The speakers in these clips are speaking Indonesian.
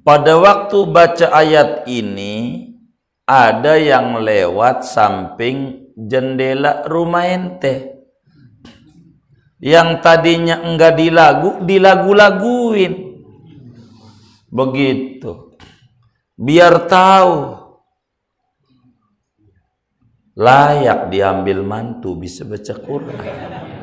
pada waktu baca ayat ini ada yang lewat samping jendela rumah ente. Yang tadinya enggak dilagu-laguin. Begitu. Biar tahu layak diambil mantu bisa baca Quran.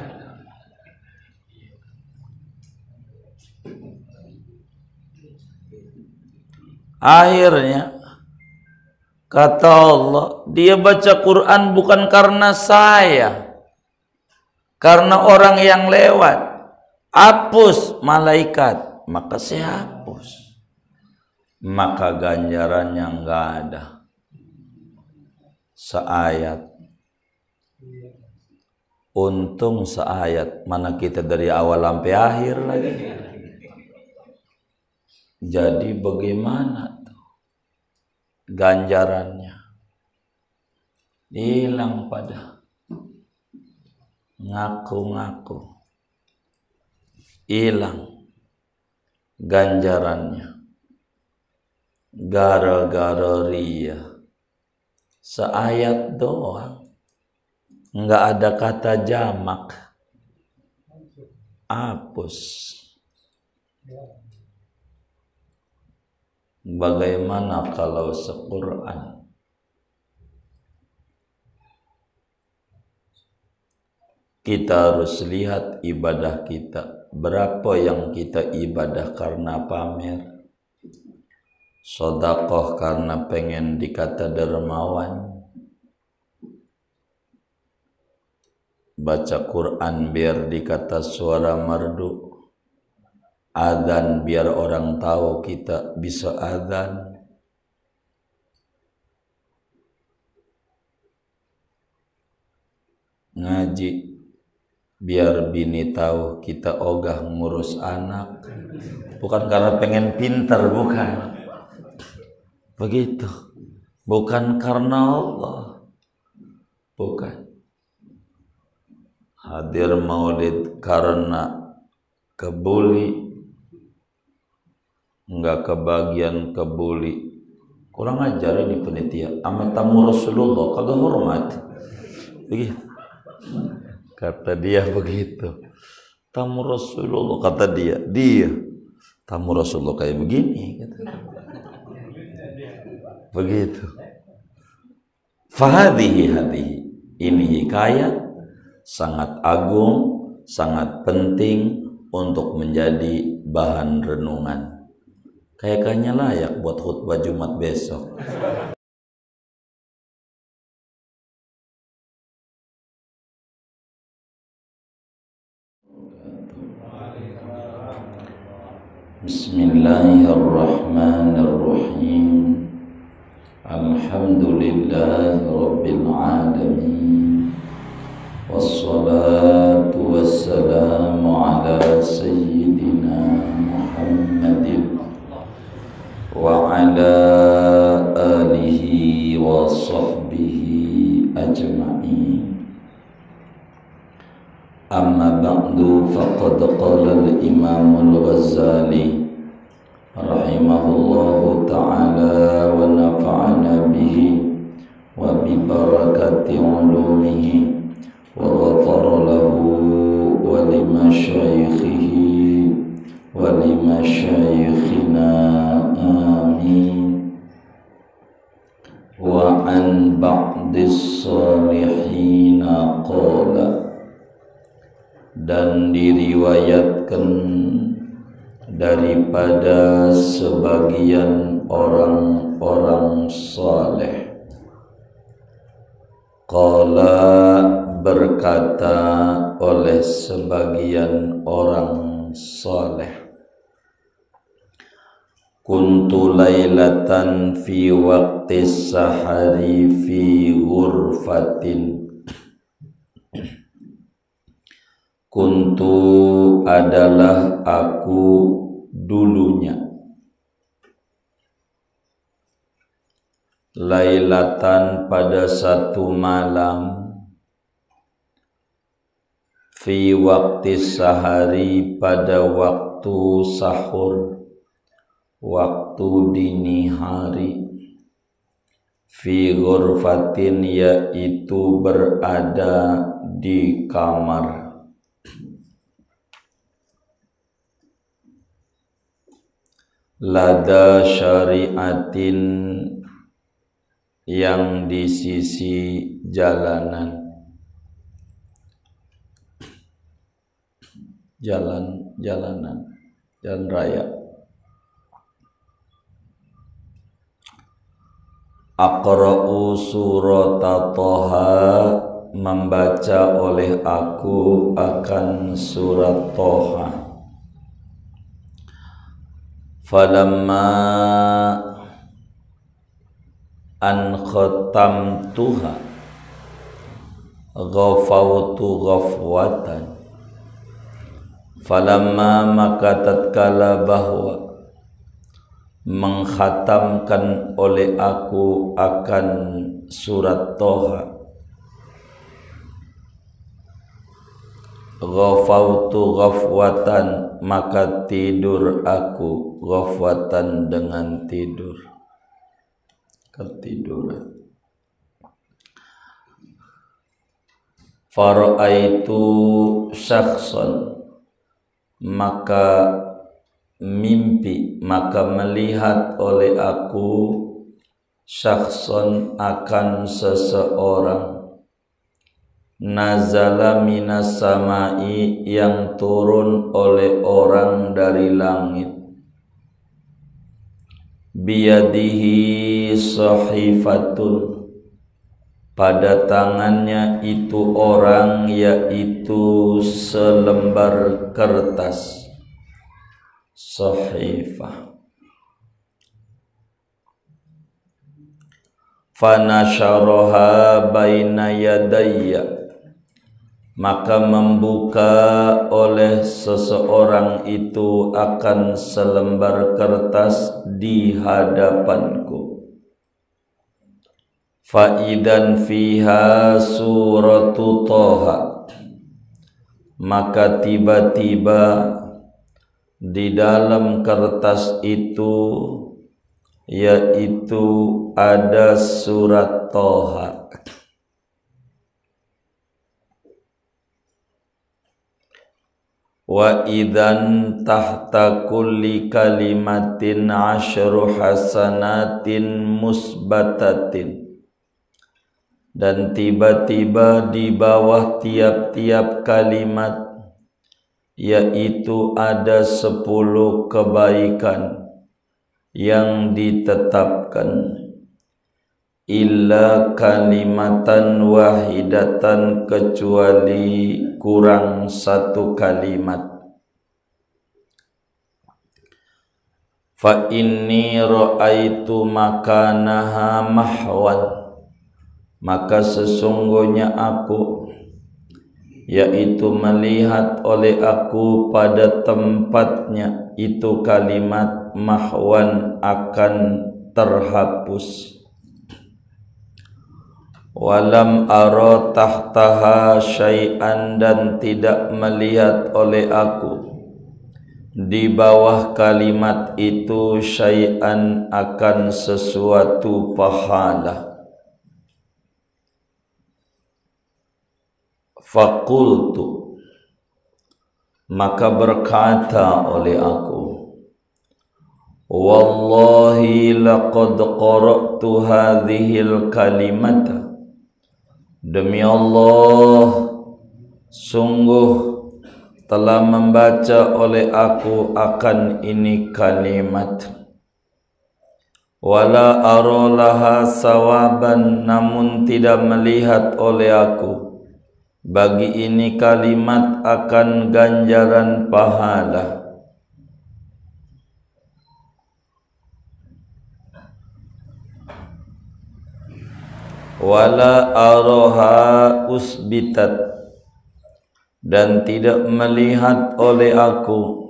Akhirnya kata Allah, dia baca Quran bukan karena saya, karena orang yang lewat. Hapus malaikat, maka saya hapus. Maka ganjarannya enggak ada. Seayat. Untung seayat, mana kita dari awal sampai akhir lagi. Jadi bagaimana tuh ganjarannya? Hilang pada ngaku-ngaku. Hilang ganjarannya. Gara-gara ria. Seayat doang. Enggak ada kata jamak. Hapus. Bagaimana kalau se-Quran? Kita harus lihat ibadah kita. Berapa yang kita ibadah karena pamer? Sedekah karena pengen dikata dermawan. Baca Quran biar dikata suara merdu. Adzan biar orang tahu kita bisa adzan. Ngaji biar bini tahu kita ogah ngurus anak. Bukan karena pengen pintar, bukan. Begitu. Bukan karena Allah. Bukan. Hadir maulid karena kebuli. Enggak kebagian kebuli. Kurang ajar ini penitia. Sama tamu Rasulullah kagak hormat. Begitu. Kata dia begitu. Tamu Rasulullah, kata dia tamu Rasulullah kayak begini. Kata. Begitu. Fahadihi ini hikayat sangat agung, sangat penting untuk menjadi bahan renungan. Kayaknya layak buat khutbah Jumat besok. Bismillahirrahmanirrahim. Alhamdulillahi rabbil alamin. Wassalatu wassalamu ala sayyidina Muhammadin wa ala alihi wa sahbihi ajma'in. Amma ba'du, faqad qala al-Imam al-Ghazali rahimahullahu ta'ala wa nafa'ana bihi wa bi barakati ulumihi wa ghafara lahu wa li masyaikhihi wa li masyaikhina amin. Wa an ba'dis salihina qala, dan diriwayatkan daripada sebagian orang-orang saleh. Qala, berkata oleh sebagian orang saleh, kuntu lailatan fi waqti sahari fi ghurfatin. Kuntu adalah aku dulunya, lailatan pada satu malam, fi waktu sahari pada waktu sahur, waktu dini hari, fi ghurfatin yaitu berada di kamar, lada syariatin yang di sisi jalanan, jalan raya. Aqra'u surat Thaha, membaca oleh aku akan surat Thaha. Falamma an khatamtuha ghafawtu ghafwatan. Falamma maka tatkala bahwa mengkhatamkan oleh aku akan surat Thaha, ghafawtu ghafwatan maka tidur aku, ghafwatan dengan tidur, ketiduran. Fara'aitu syakhsan, maka mimpi, maka melihat oleh aku syakhsan akan seseorang, nazala minas samai yang turun oleh orang dari langit, biyadihi sahifatun, pada tangannya itu orang yaitu selembar kertas, sahifah. Fanasyaraha baina yadayya, maka membuka oleh seseorang itu akan selembar kertas di hadapanku. Faidan fiha suratu Thaha, maka tiba-tiba di dalam kertas itu yaitu ada surat Thaha. Wa idzan tahta kulli kalimatin asyru hasanatin musbatatin, dan tiba-tiba di bawah tiap-tiap kalimat yaitu ada 10 kebaikan yang ditetapkan, illa kalimatan wahidatan, kecuali kurang 1 kalimat. Fa inni ra'aitu makanaha mahwan, maka sesungguhnya aku, yaitu melihat oleh aku pada tempatnya itu kalimat mahwan akan terhapus. Walam ara tahtaha syai'an, dan tidak melihat oleh aku di bawah kalimat itu syai'an akan sesuatu pahala. Faqultu, maka berkata oleh aku, wallahi laqad qara'tu hadhil kalimata, demi Allah sungguh telah membaca oleh aku akan ini kalimat. Wala arolaha sawaban, namun tidak melihat oleh aku bagi ini kalimat akan ganjaran pahala. Wala aroha usbitat, dan tidak melihat oleh aku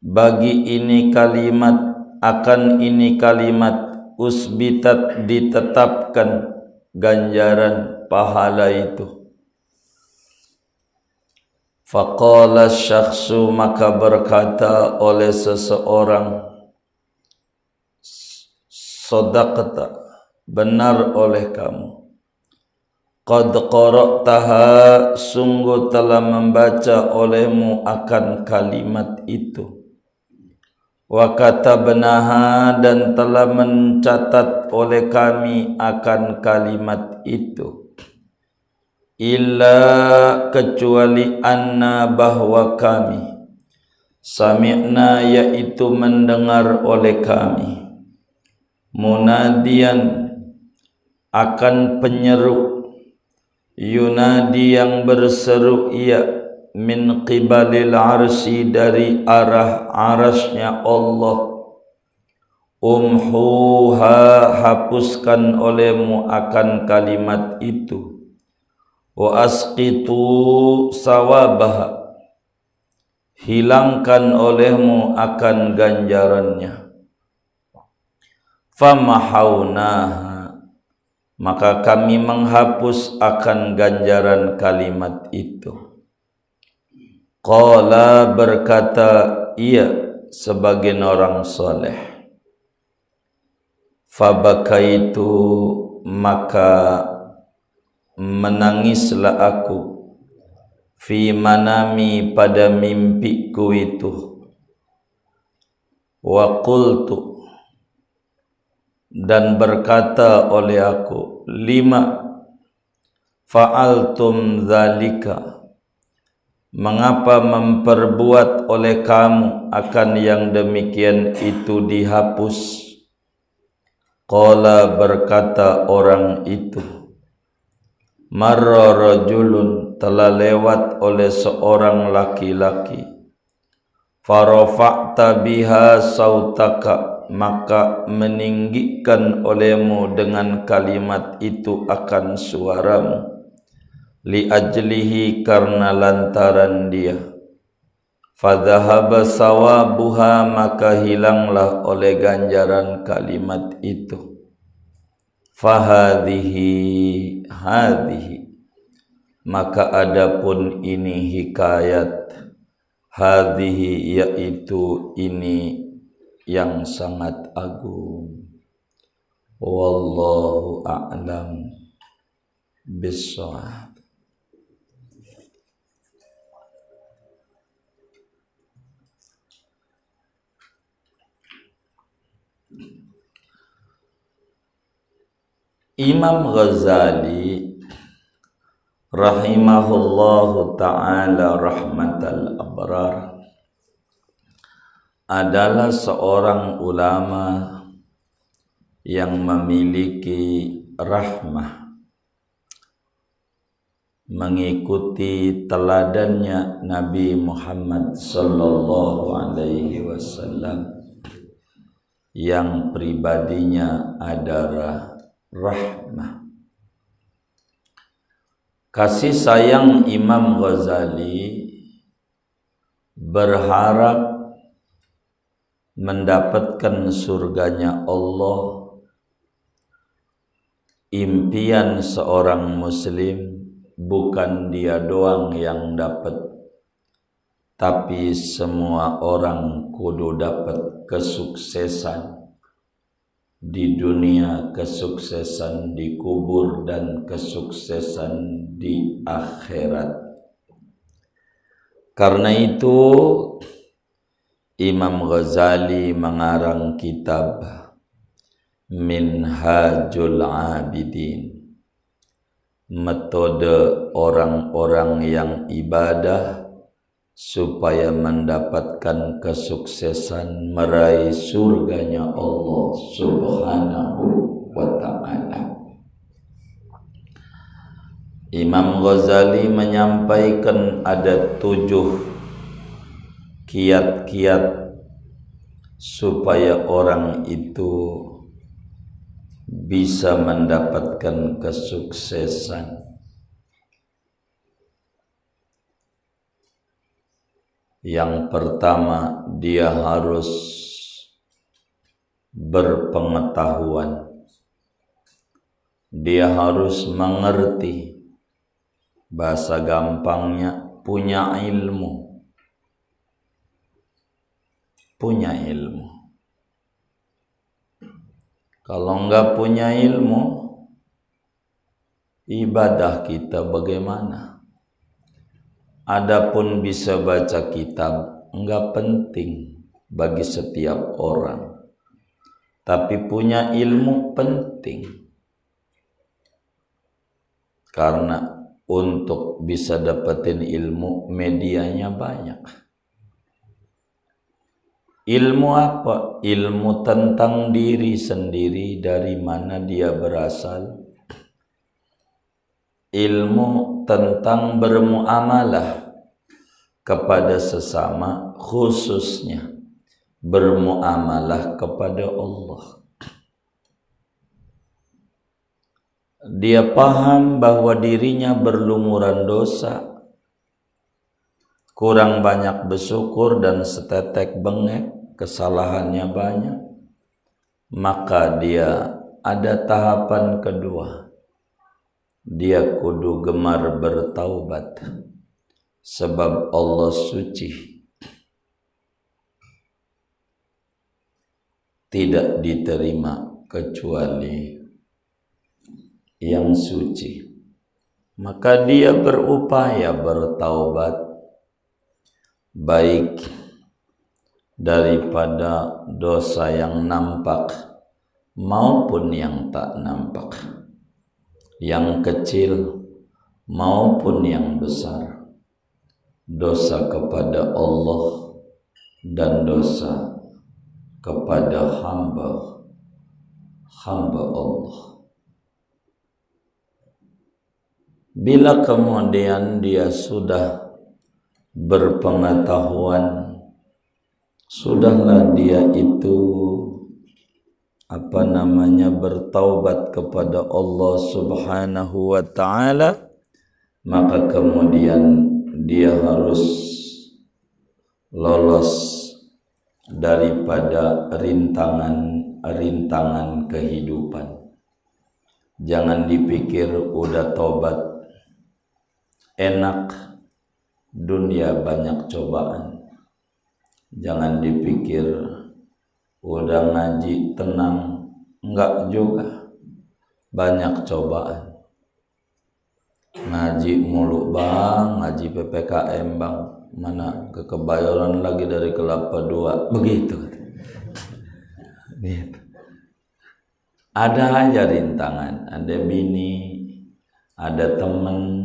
bagi ini kalimat akan ini kalimat usbitat, ditetapkan ganjaran pahala itu. Faqala syakhsu, maka berkata oleh seseorang, sadaqta, benar oleh kamu. Qad qara'taha, sungguh telah membaca olehmu akan kalimat itu. Wa katabnaha, dan telah mencatat oleh kami akan kalimat itu. Illa, kecuali anna, bahwa kami, sami'na, yaitu mendengar oleh kami, munadian, akan penyeru, yunadi, yang berseru ia, min qibalil arsy, dari arah arasnya Allah, umhuha, hapuskan olehmu akan kalimat itu, wa asqitu sawabaha, hilangkan olehmu akan ganjarannya. Famahaunaha, maka kami menghapus akan ganjaran kalimat itu. Qala, berkata ia sebagai orang soleh, fabakaitu, maka menangislah aku, fi manami, pada mimpiku itu, wa qultu, dan berkata oleh aku, lima fa'altum dzalika, mengapa memperbuat oleh kamu akan yang demikian itu dihapus. Qala, berkata orang itu, marra rajulun, telah lewat oleh seorang laki-laki, farafa'ta biha sautaka, maka meninggikan olehmu dengan kalimat itu akan suaramu, li ajlihi, karena lantaran dia, fadhahaba sawabuha, maka hilanglah oleh ganjaran kalimat itu. Fahadhihi, hadhihi, maka adapun ini hikayat, hadhihi, yaitu ini yang sangat agung. Wallahu a'lam bissawab. Imam Ghazali rahimahullahu ta'ala rahmatal abrar adalah seorang ulama yang memiliki rahmah, mengikuti teladannya Nabi Muhammad sallallahu alaihi wasallam yang pribadinya adalah rahmah. Kasih sayang Imam Ghazali berharap mendapatkan surganya Allah. Impian seorang muslim, bukan dia doang yang dapat, tapi semua orang kudu dapat kesuksesan di dunia, kesuksesan di kubur, dan kesuksesan di akhirat. Karena itu Imam Ghazali mengarang kitab Minhajul Abidin, metode orang-orang yang ibadah supaya mendapatkan kesuksesan meraih surganya Allah Subhanahu wa ta'ala. Imam Ghazali menyampaikan ada 7 kiat-kiat supaya orang itu bisa mendapatkan kesuksesan. Yang pertama, dia harus berpengetahuan. Dia harus mengerti, bahasa gampangnya punya ilmu. Punya ilmu. Kalau enggak punya ilmu, ibadah kita bagaimana? Adapun bisa baca kitab, enggak penting bagi setiap orang. Tapi punya ilmu penting. Karena untuk bisa dapetin ilmu, medianya banyak. Ilmu apa? Ilmu tentang diri sendiri, dari mana dia berasal. Ilmu tentang bermuamalah kepada sesama, khususnya bermuamalah kepada Allah. Dia paham bahwa dirinya berlumuran dosa, kurang banyak bersyukur dan setetek bengek, kesalahannya banyak. Maka dia ada tahapan kedua. Dia kudu gemar bertaubat, sebab Allah suci. Tidak diterima kecuali yang suci. Maka dia berupaya bertaubat, baik daripada dosa yang nampak maupun yang tak nampak, yang kecil maupun yang besar, dosa kepada Allah dan dosa kepada hamba Allah. Bila kemudian dia sudah berpengetahuan, sudahlah dia itu bertaubat kepada Allah Subhanahu wa ta'ala, maka kemudian dia harus lolos daripada rintangan kehidupan. Jangan dipikir udah tobat enak, dunia banyak cobaan. Jangan dipikir udah ngaji tenang, enggak juga, banyak cobaan. Ngaji mulu bang, ngaji PPKM bang, mana ke Kebayoran lagi dari Kelapa II, begitu. Gitu. Ada aja rintangan, ada bini, ada teman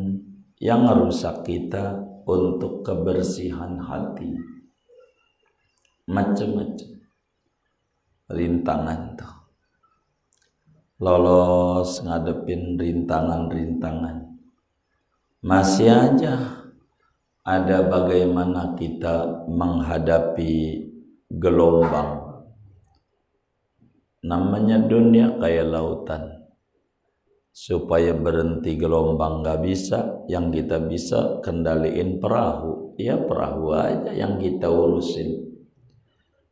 yang merusak kita untuk kebersihan hati. Macam-macam rintangan tuh. Lolos ngadepin rintangan-rintangan. Masih aja ada bagaimana kita menghadapi gelombang. Namanya dunia kayak lautan. Supaya berhenti gelombang gak bisa, yang kita bisa kendaliin perahu. Ya perahu aja yang kita urusin.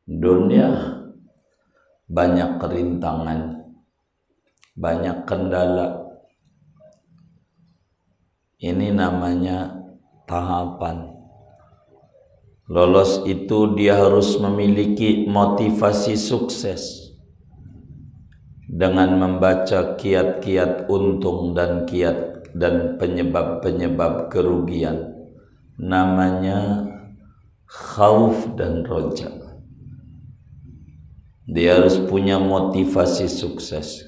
Dunia banyak rintangan, banyak kendala. Ini namanya tahapan. Lolos itu dia harus memiliki motivasi sukses dengan membaca kiat-kiat untung dan kiat dan penyebab-penyebab kerugian. Namanya khauf dan roja. Dia harus punya motivasi sukses.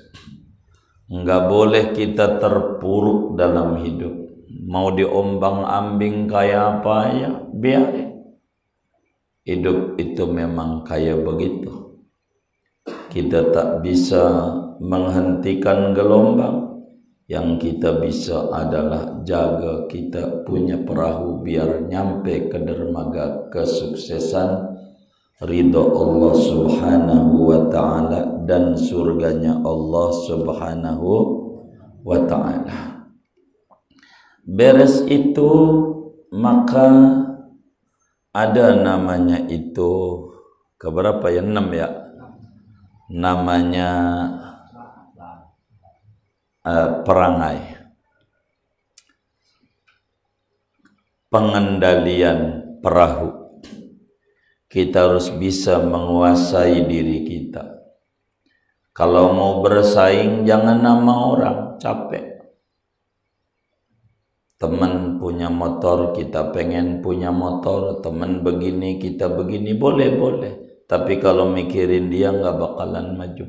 Enggak boleh kita terpuruk dalam hidup. Mau diombang-ambing kayak apa ya, biarin. Hidup itu memang kayak begitu. Kita tak bisa menghentikan gelombang. Yang kita bisa adalah jaga kita punya perahu biar nyampe ke dermaga kesuksesan, ridho Allah Subhanahu wa ta'ala dan surganya Allah Subhanahu wa ta'ala. Beres itu maka ada namanya itu keberapa ya? 6 ya. Namanya perangai. pengendalian perahu. Kita harus bisa menguasai diri kita. Kalau mau bersaing jangan nama orang, capek. Teman punya motor, kita pengen punya motor. Teman begini, kita begini, boleh. Tapi kalau mikirin dia nggak bakalan maju.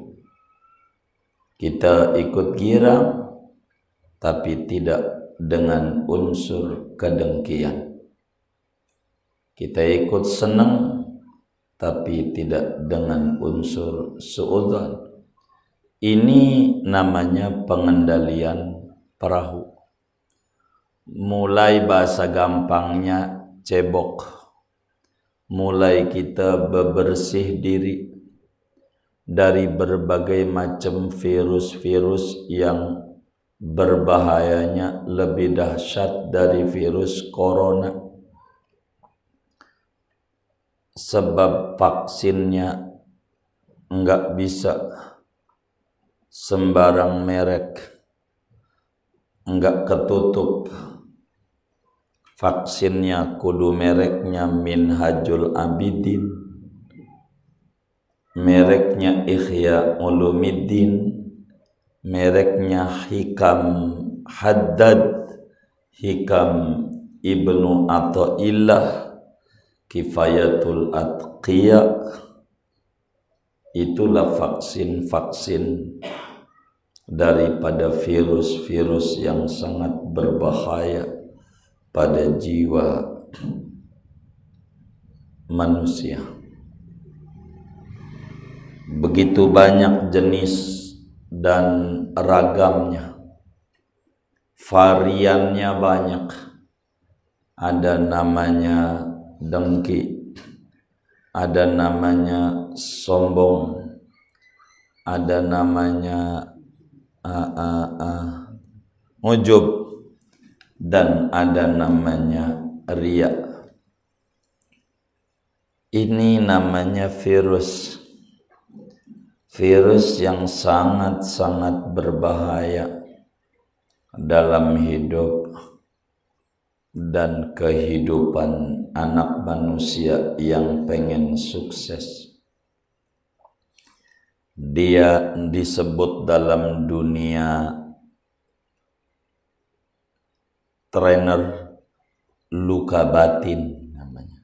Kita ikut girang, tapi tidak dengan unsur kedengkian. Kita ikut senang, tapi tidak dengan unsur suudzon. Ini namanya pengendalian perahu. Mulai bahasa gampangnya cebok. Mulai kita bebersih diri dari berbagai macam virus-virus yang berbahayanya lebih dahsyat dari virus corona. Sebab vaksinnya enggak bisa sembarang merek, enggak ketutup. Vaksinnya kudu mereknya Minhajul Abidin, mereknya Ihya Ulumuddin, mereknya Hikam Haddad, Hikam Ibnu Athaillah, Kifayatul Atqiya. Itulah vaksin-vaksin daripada virus-virus yang sangat berbahaya pada jiwa manusia. Begitu banyak jenis dan ragamnya, variannya banyak. Ada namanya dengki, ada namanya sombong, ada namanya ujub, dan ada namanya riya. Ini namanya virus yang sangat-sangat berbahaya dalam hidup dan kehidupan anak manusia yang pengen sukses. Dia disebut dalam dunia trainer luka batin namanya.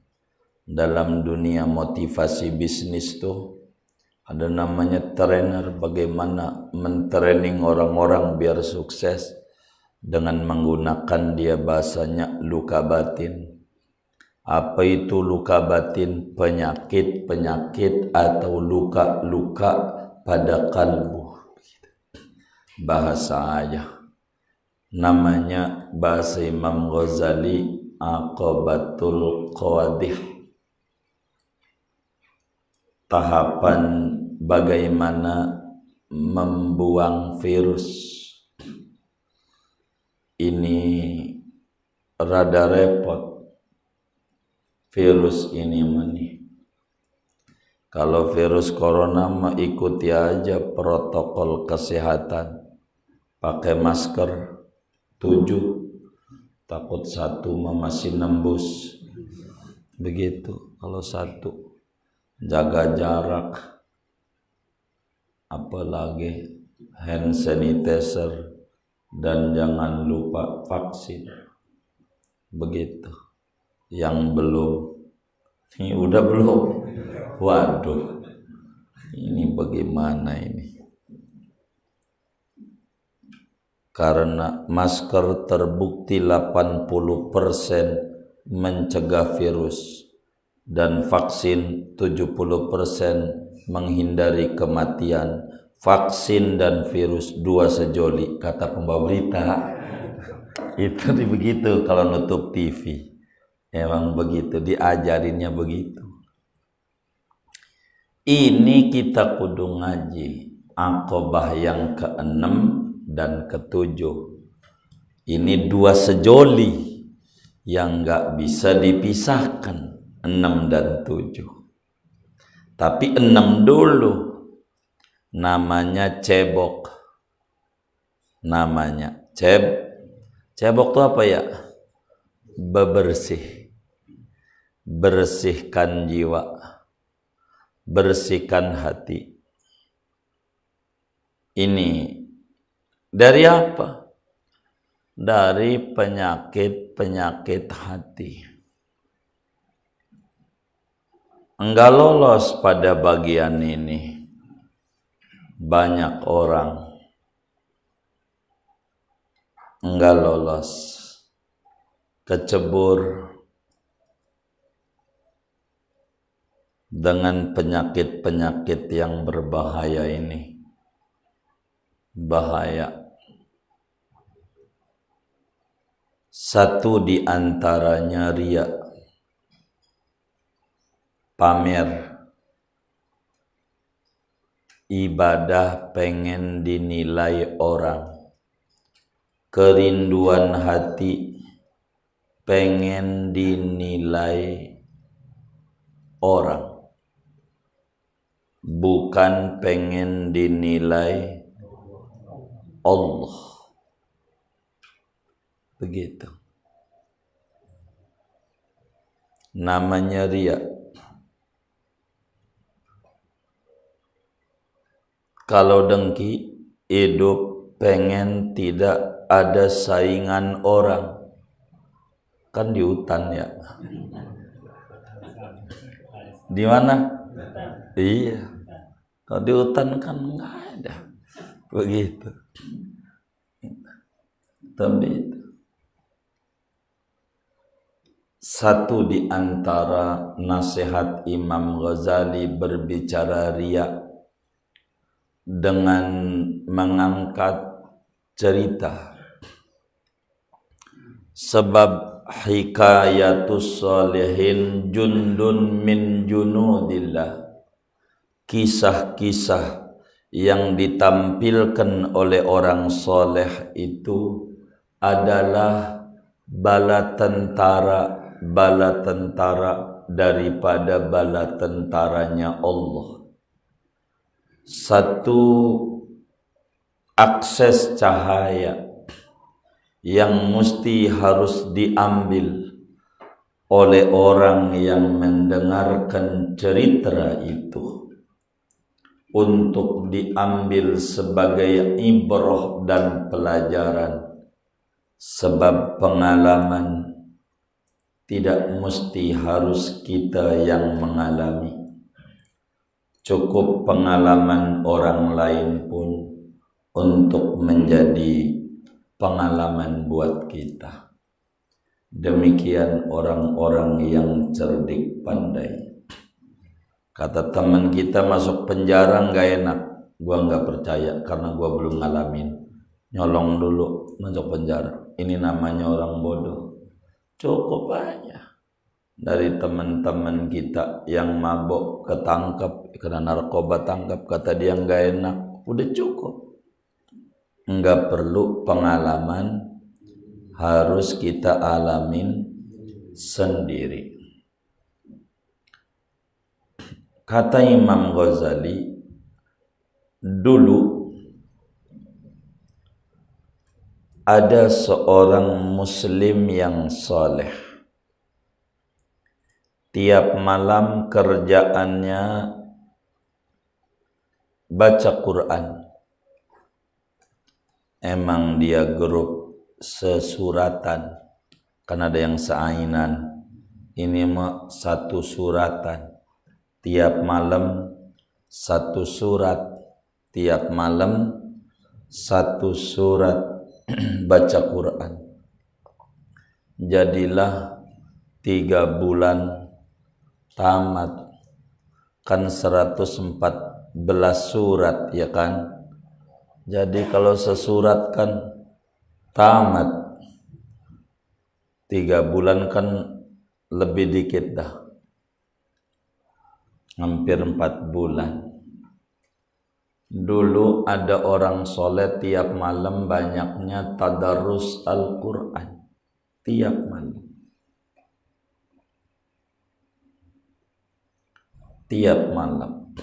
Dalam dunia motivasi bisnis tuh ada namanya trainer, bagaimana mentraining orang-orang biar sukses dengan menggunakan dia bahasanya luka batin. Apa itu luka batin? Penyakit-penyakit atau luka-luka pada kalbu. Bahasa aja. Namanya bahasa Imam Ghazali Aqabatul Qawadih. Tahapan bagaimana membuang virus. Ini rada repot. Virus ini mani. Kalau virus corona mah ikuti aja protokol kesehatan. Pakai masker 7, takut satu masih nembus. Begitu. Kalau satu, jaga jarak, apalagi hand sanitizer, dan jangan lupa vaksin. Begitu. Yang belum, ini udah belum? Waduh, ini bagaimana ini? Karena masker terbukti 80% mencegah virus dan vaksin 70% menghindari kematian. Vaksin dan virus dua sejoli, kata pembawa berita. Itu begitu kalau nutup TV. Emang begitu, diajarinnya begitu. Ini kita kudu ngaji Aqabah yang ke-6 dan ke-7. Ini dua sejoli yang gak bisa dipisahkan, 6 dan 7. Tapi 6 dulu, namanya cebok. Namanya cebok itu apa ya? bebersih, bersihkan jiwa, bersihkan hati. Ini dari apa? Dari penyakit-penyakit hati. Enggak lolos pada bagian ini. Banyak orang enggak lolos, kecebur dengan penyakit-penyakit yang berbahaya ini. Bahaya. Satu di antaranya riya, pamer. Ibadah pengen dinilai orang. Kerinduan hati pengen dinilai orang, bukan pengen dinilai Allah. Begitu. Namanya riya. Kalau dengki, hidup pengen tidak ada saingan orang. Kan di hutan ya. Di mana? Iya. Kalau di hutan kan enggak ada. Begitu. Tapi satu di antara nasihat Imam Ghazali berbicara riya dengan mengangkat cerita. Sebab hikayatus sholihin jundun min junudillah. Kisah-kisah yang ditampilkan oleh orang soleh itu adalah bala tentara daripada bala tentaranya Allah. Satu akses cahaya yang mesti harus diambil oleh orang yang mendengarkan cerita itu untuk diambil sebagai ibrah dan pelajaran. Sebab pengalaman tidak mesti harus kita yang mengalami. Cukup pengalaman orang lain pun untuk menjadi pengalaman buat kita. Demikian orang-orang yang cerdik pandai. Kata teman kita masuk penjara nggak enak. Gua nggak percaya karena gua belum ngalamin. Nyolong dulu masuk penjara. Ini namanya orang bodoh. Cukup aja. Dari teman-teman kita yang mabok ketangkap, kena narkoba tangkap, kata dia nggak enak. Udah cukup. Nggak perlu pengalaman, harus kita alamin sendiri. Kata Imam Ghazali, dulu ada seorang muslim yang soleh. Tiap malam kerjaannya baca Quran. Emang dia grup sesuratan, kan ada yang seainan. Ini mah satu suratan. Tiap malam satu surat, tiap malam satu surat baca Quran. Jadilah 3 bulan tamat, kan 114 surat ya kan. Jadi kalau sesurat kan tamat 3 bulan kan lebih dikit dah, hampir 4 bulan. Dulu ada orang soleh tiap malam banyaknya tadarus Al-Quran. Tiap malam. Tiap malam.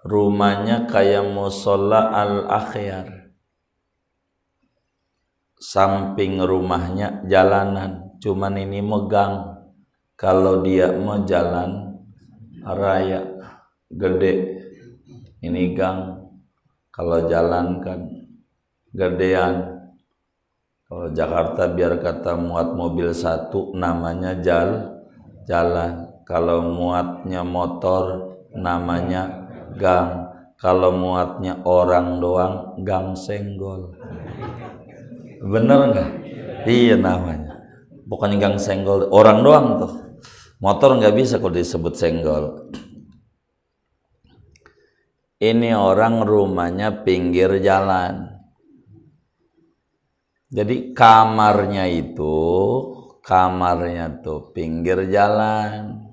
Rumahnya kayak musola Al-Akhyar. Samping rumahnya jalanan. cuman ini megang. Kalau dia mau jalan raya gede, ini gang. Kalau jalan kan gedean. Kalau Jakarta biar kata muat mobil satu namanya jalan. Kalau muatnya motor namanya gang. Kalau muatnya orang doang gang senggol. Bener nggak? Iya namanya. Bukannya gang senggol, orang doang tuh. Motor nggak bisa kalau disebut senggol. Ini orang rumahnya pinggir jalan. Jadi kamarnya tuh pinggir jalan.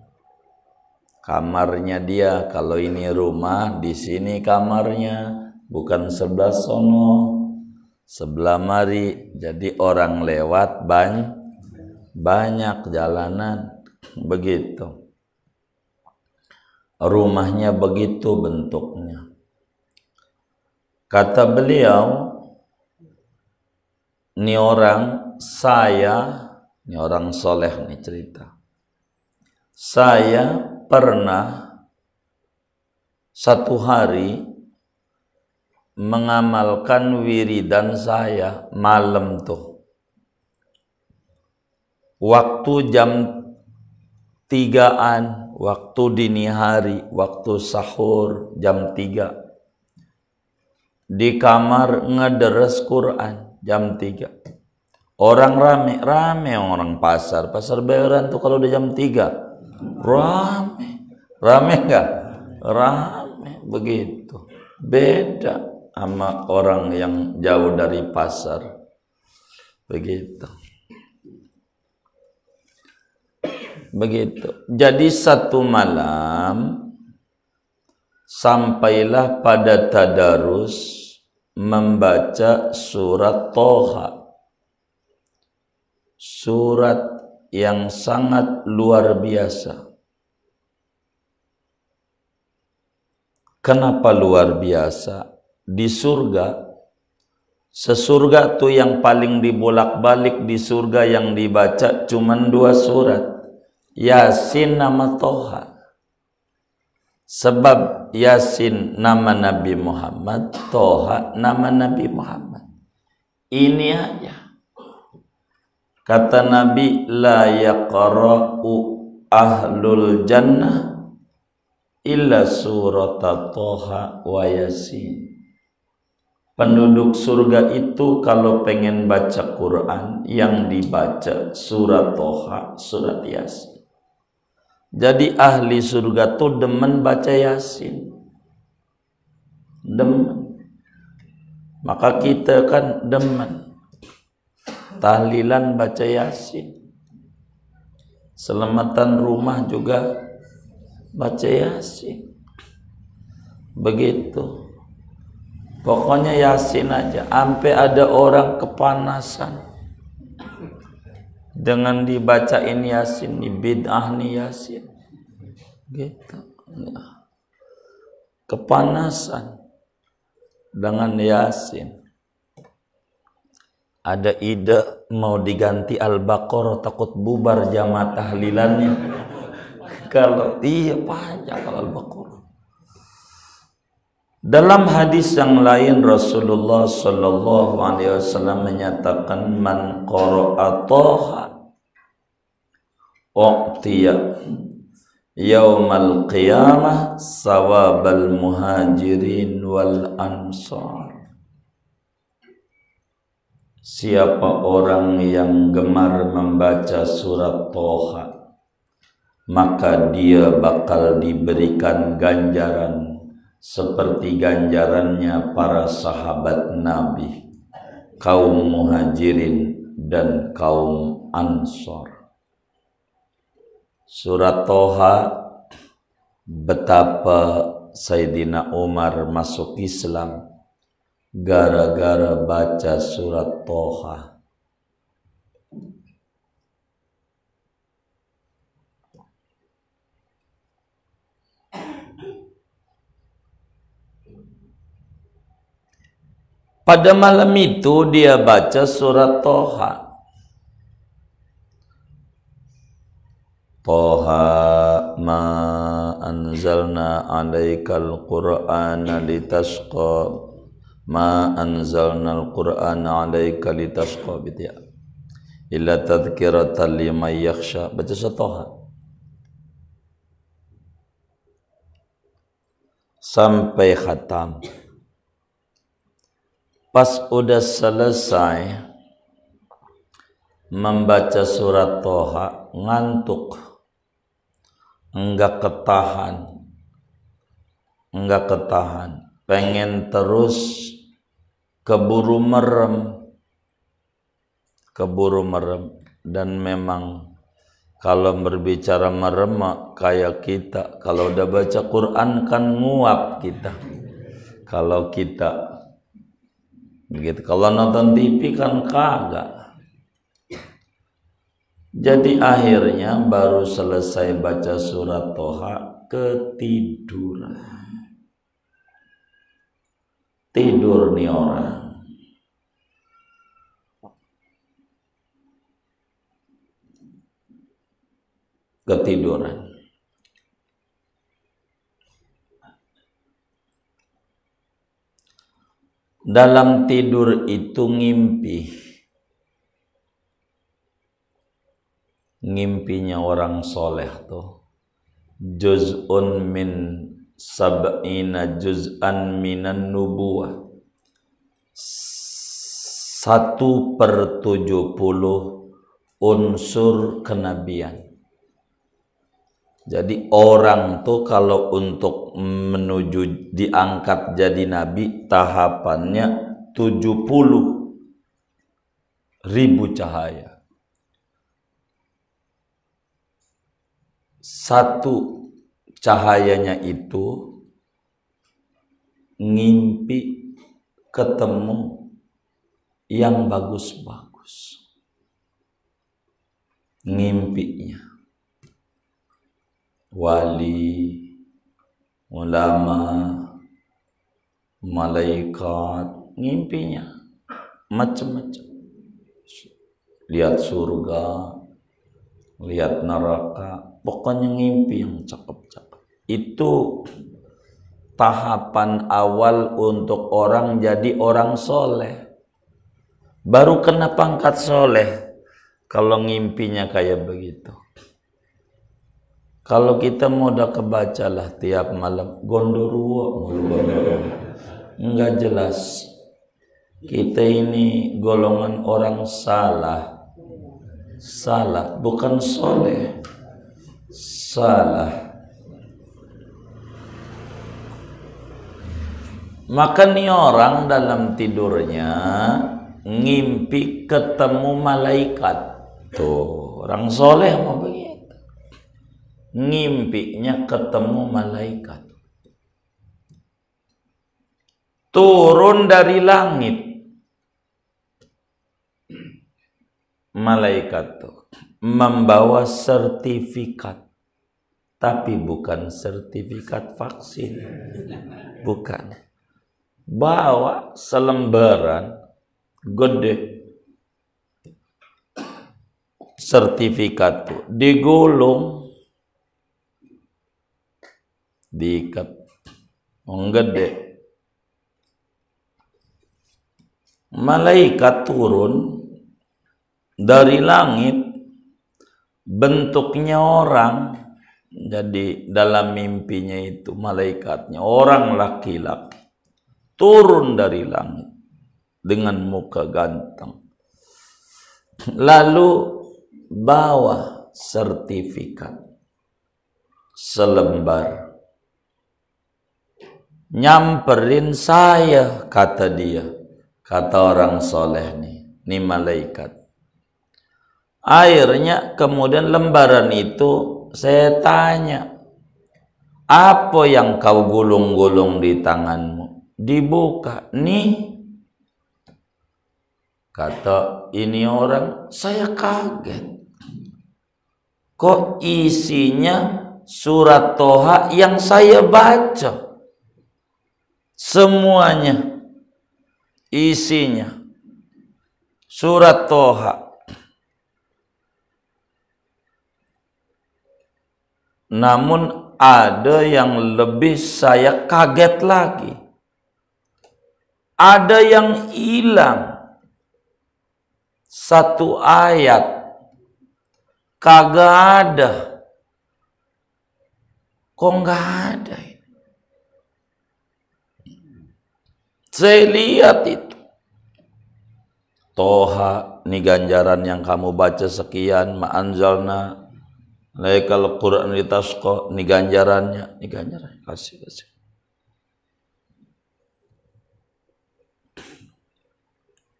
Kamarnya dia, kalau ini rumah, di sini kamarnya, bukan sebelah sono, sebelah mari. Jadi orang lewat banyak jalanan. Begitu. Rumahnya begitu bentuknya. Kata beliau, ini orang soleh nih cerita. Saya pernah satu hari mengamalkan wiridan saya malam tuh. Waktu jam 3-an, waktu dini hari, waktu sahur jam 3. Di kamar ngederes Quran jam 3. Orang rame orang pasar bayaran tuh kalau udah jam 3. Rame enggak? Rame begitu. Beda sama orang yang jauh dari pasar. Begitu. Jadi satu malam sampailah pada tadarus membaca surat Toha. Surat yang sangat luar biasa. Kenapa luar biasa? Di surga, sesurga tuh yang paling dibolak-balik di surga yang dibaca cuman 2 surat. Yasin nama Toha. Sebab Yasin nama Nabi Muhammad, Toha nama Nabi Muhammad. Ini aja. Kata Nabi, la yaqra'u ahlul jannah illa surat Toha wa Yasin. Penduduk surga itu kalau pengen baca Quran yang dibaca surat Toha, surat Yasin. Jadi ahli surga tuh demen baca Yasin. Demen. Maka kita kan demen tahlilan baca Yasin. Selamatan rumah juga baca Yasin. Begitu. Pokoknya Yasin aja. Sampai ada orang kepanasan dengan dibacain Yasin, nih bid'ah nih Yasin. Gitu. Kepanasan dengan Yasin. Ada ide mau diganti Al-Baqarah, takut bubar jamaah tahlilannya. Kalau iya panjang kalau Al-Baqarah. Dalam hadis yang lain Rasulullah sallallahu alaihi wasallam menyatakan man qara'a Toha u'tiya yaumal qiyamah sawabal muhajirin wal ansar. Siapa orang yang gemar membaca surat Toha, maka dia bakal diberikan ganjaran seperti ganjarannya para sahabat Nabi, kaum muhajirin dan kaum ansor. Surat Toha, betapa Sayyidina Umar masuk Islam gara-gara baca surat Toha. Pada malam itu dia baca surat Toha. Toha ma anzalna alaikal qur'ana litasqa ma anzalnal qur'ana alaika litasqa gitu ya. Illa tadhkiratan liman yakhsha. Baca Toha sampai khatam. Pas udah selesai membaca surat Toha, ngantuk, enggak ketahan, pengen terus keburu merem, dan memang kalau berbicara merem kayak kita, kalau udah baca Quran kan nguap kita, kalau kita begitu, kalau nonton TV kan kagak. Jadi akhirnya baru selesai baca surat Toha ketiduran. Tidur nih orang. Ketiduran. Dalam tidur itu ngimpi. Ngimpinya orang soleh tuh juz'un min sab'ina juz'an minan nubuwah, 1/70 unsur kenabian. Jadi orang tuh kalau untuk menuju diangkat jadi nabi tahapannya 70.000 cahaya. Satu cahayanya itu ngimpi ketemu yang bagus-bagus. Ngimpinya wali, ulama, malaikat, ngimpinya macam-macam. Lihat surga, lihat neraka, pokoknya ngimpi yang cakep-cakep. Itu tahapan awal untuk orang jadi orang soleh. Baru kena pangkat soleh kalau ngimpinya kayak begitu. Kalau kita mau udah kebacalah tiap malam gondoruo, enggak jelas. Kita ini golongan orang salah, bukan soleh, salah. Maka nih orang dalam tidurnya ngimpi ketemu malaikat. Tuh orang soleh mau begitu, ngimpinya ketemu malaikat turun dari langit. Malaikat tuh membawa sertifikat, tapi bukan sertifikat vaksin, bukan. Bawa selembaran gede sertifikat tuh, digulung, diikat, gede. Malaikat turun dari langit, bentuknya orang. Jadi dalam mimpinya itu malaikatnya orang laki-laki turun dari langit dengan muka ganteng, lalu bawa sertifikat selembar, nyamperin saya, kata dia, kata orang soleh nih malaikat. Akhirnya kemudian lembaran itu saya tanya, apa yang kau gulung-gulung di tanganmu? Dibuka, nih. Kata ini orang, saya kaget. Kok isinya surat Toha yang saya baca? Semuanya isinya surat Toha. Namun ada yang lebih saya kaget lagi. Ada yang hilang satu ayat, kagak ada. Kok nggak ada? Saya lihat itu. Toha, ini ganjaran yang kamu baca sekian, ma'anzalna laikal Qur'an litasqa, ini ganjarannya, ini ganjaran. Kasih.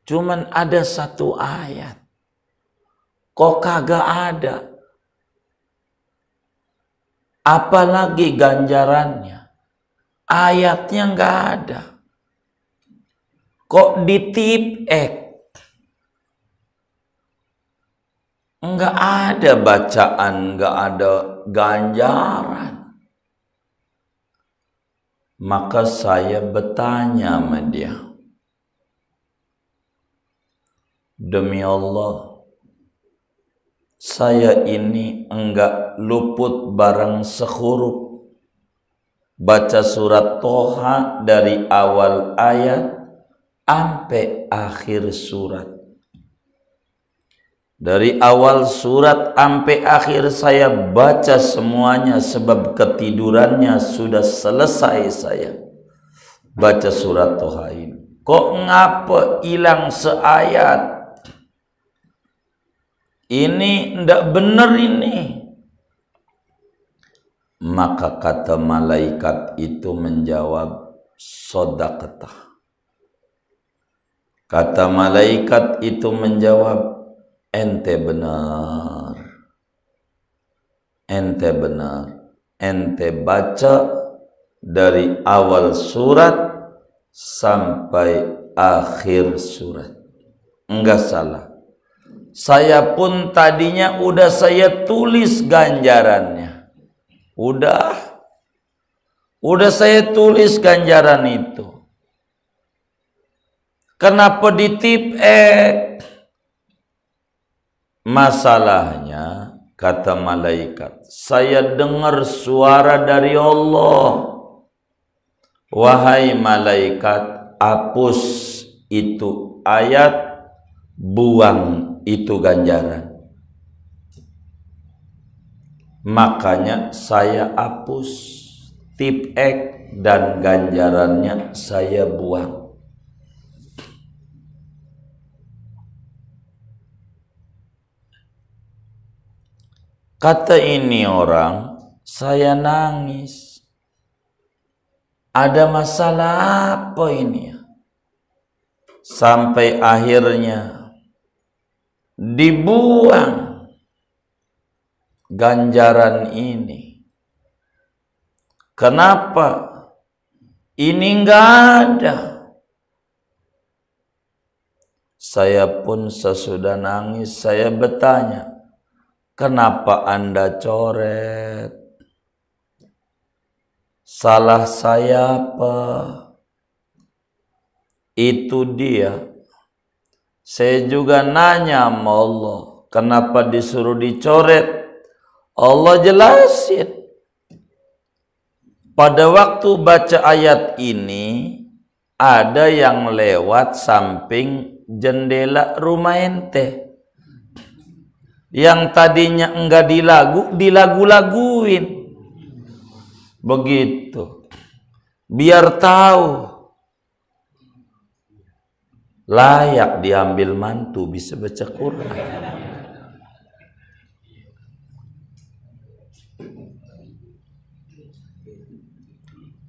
Cuman ada satu ayat. Kok kagak ada? Apalagi ganjarannya. Ayatnya nggak ada. Kok ditipek? Nggak ada bacaan, nggak ada ganjaran. Maka saya bertanya sama dia. Demi Allah, saya ini enggak luput barang sehuruf baca surat Toha dari awal ayat sampai akhir surat. Dari awal surat sampai akhir saya baca semuanya, sebab ketidurannya sudah selesai saya baca surat Toha ini. Kok ngapa hilang seayat? Ini ndak bener ini. Maka kata malaikat itu menjawab, sodaqtah. Kata malaikat itu menjawab, ente benar. Ente baca dari awal surat sampai akhir surat. Enggak salah. Saya pun tadinya udah saya tulis ganjarannya. Udah saya tulis ganjaran itu. Kenapa ditipek? Masalahnya, kata malaikat, saya dengar suara dari Allah. Wahai malaikat, hapus itu ayat, buang itu ganjaran. Makanya saya hapus, tipek dan ganjarannya saya buang. Kata ini orang, saya nangis. Ada masalah apa ini? Sampai akhirnya dibuang ganjaran ini. Kenapa? Ini enggak ada. Saya pun sesudah nangis, saya bertanya, kenapa Anda coret? Salah saya apa? Itu dia. Saya juga nanya sama Allah, kenapa disuruh dicoret? Allah jelasin. Pada waktu baca ayat ini, ada yang lewat samping jendela rumah ente. Yang tadinya enggak dilagu-laguin. Begitu. Biar tahu. Layak diambil mantu, bisa baca Quran.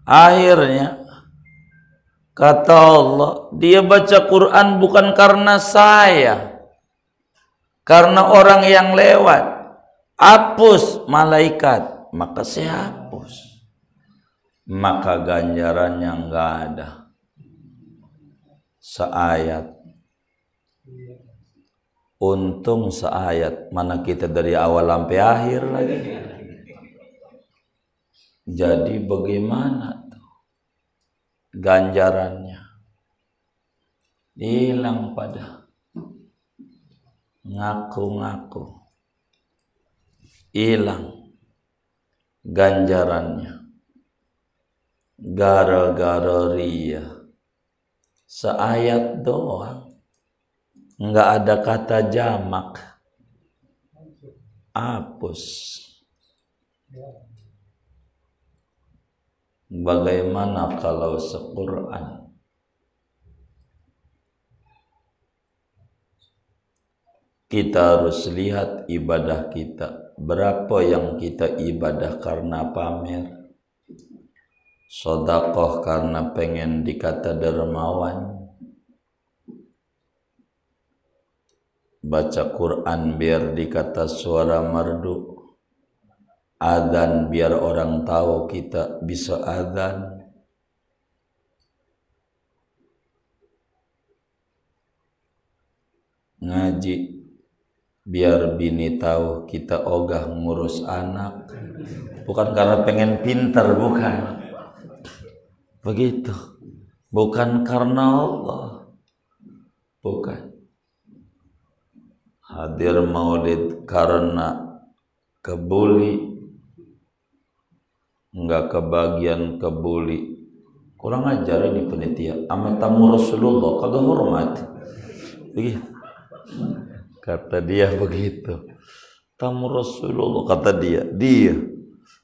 Akhirnya kata Allah, dia baca Quran bukan karena saya, karena orang yang lewat. Hapus malaikat, maka saya hapus. Maka ganjarannya enggak ada. Seayat. Untung seayat, mana kita dari awal sampai akhir lagi. Jadi bagaimana tuh ganjarannya? Hilang pada ngaku-ngaku. Hilang. ganjarannya gara-gara ria. Seayat doang, nggak ada kata jamak, hapus. Bagaimana kalau se-Quran? Kita harus lihat ibadah kita. Berapa yang kita ibadah karena pamer, sedekah karena pengen dikata dermawan, baca Quran biar dikata suara merdu, adzan biar orang tahu kita bisa adzan. Ngaji biar bini tahu kita ogah ngurus anak, bukan karena pengen pintar, bukan begitu, bukan karena Allah, bukan. Hadir maulid karena kebuli, enggak kebagian kebuli, kurang ajar ini penitia. Sama tamu Rasulullah kagak hormat, begitu kata dia. Begitu tamu Rasulullah, kata dia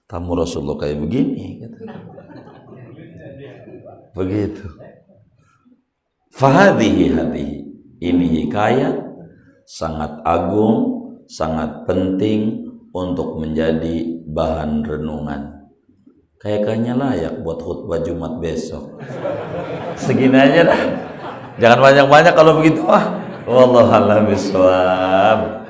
tamu Rasulullah kayak begini, kata. Begitu. Fahadihi ini hikayat sangat agung, sangat penting untuk menjadi bahan renungan. Kayaknya layak buat khutbah Jumat besok. Segini aja dah. Jangan banyak-banyak kalau begitu. Wallahu a'lam bishawab.